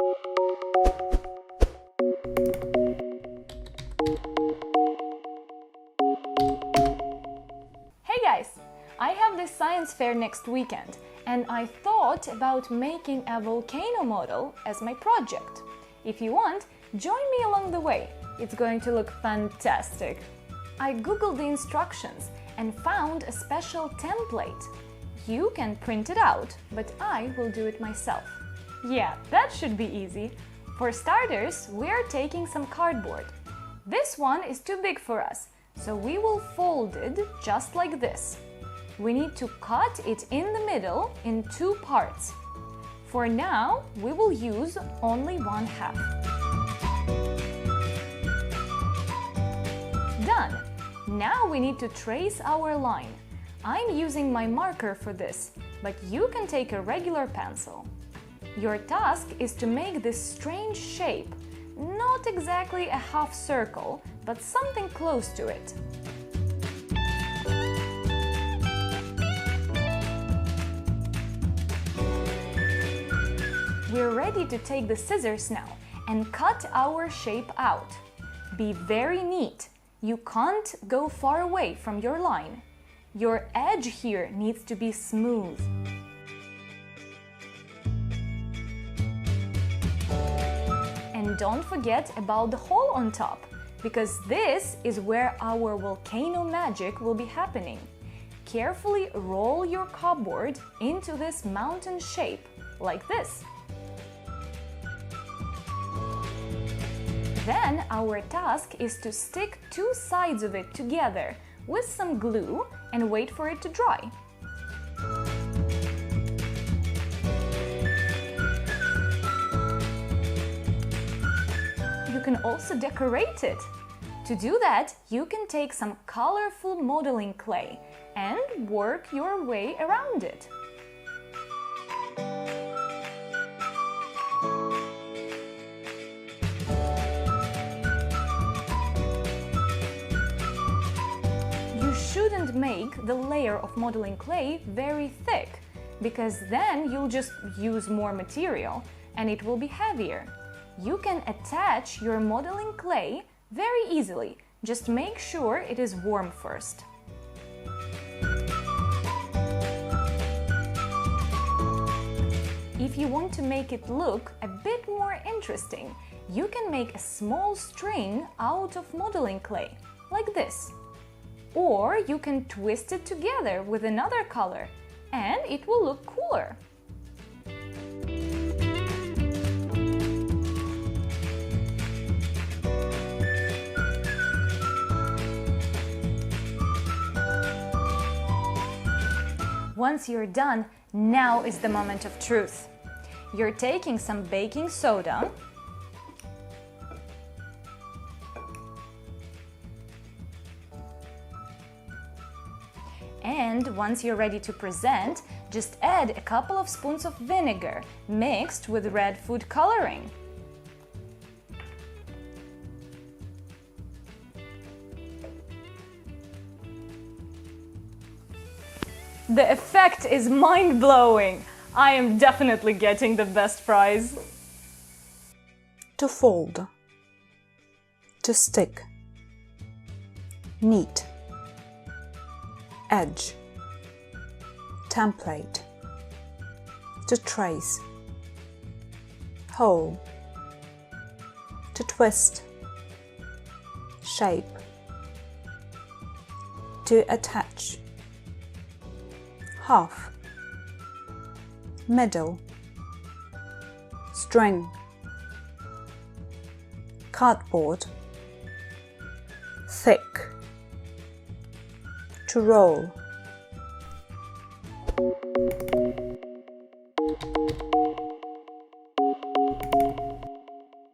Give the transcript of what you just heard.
Hey guys! I have this science fair next weekend, and I thought about making a volcano model as my project. If you want, join me along the way. It's going to look fantastic. I googled the instructions and found a special template. You can print it out, but I will do it myself. Yeah, that should be easy. For starters, we are taking some cardboard. This one is too big for us, so we will fold it just like this. We need to cut it in the middle in 2 parts. For now, we will use only 1/2. Done! Now we need to trace our line. I'm using my marker for this, but you can take a regular pencil. Your task is to make this strange shape, not exactly a half circle, but something close to it. We're ready to take the scissors now and cut our shape out. Be very neat. You can't go far away from your line. Your edge here needs to be smooth. And don't forget about the hole on top, because this is where our volcano magic will be happening. Carefully roll your cardboard into this mountain shape, like this. Then our task is to stick 2 sides of it together with some glue and wait for it to dry. You can also decorate it. To do that, you can take some colorful modeling clay and work your way around it. Shouldn't make the layer of modeling clay very thick, because then you'll just use more material and it will be heavier. You can attach your modeling clay very easily. Just make sure it is warm first. If you want to make it look a bit more interesting, you can make a small string out of modeling clay, like this. Or you can twist it together with another color, and it will look cooler. Once you're done, now is the moment of truth. You're taking some baking soda, and once you're ready to present, just add a couple of spoons of vinegar mixed with red food coloring. The effect is mind-blowing! I am definitely getting the best prize. To fold, to stick, neat, edge, template, to trace, hole, to twist, shape, to attach, half, middle, string, cardboard, thick, to roll.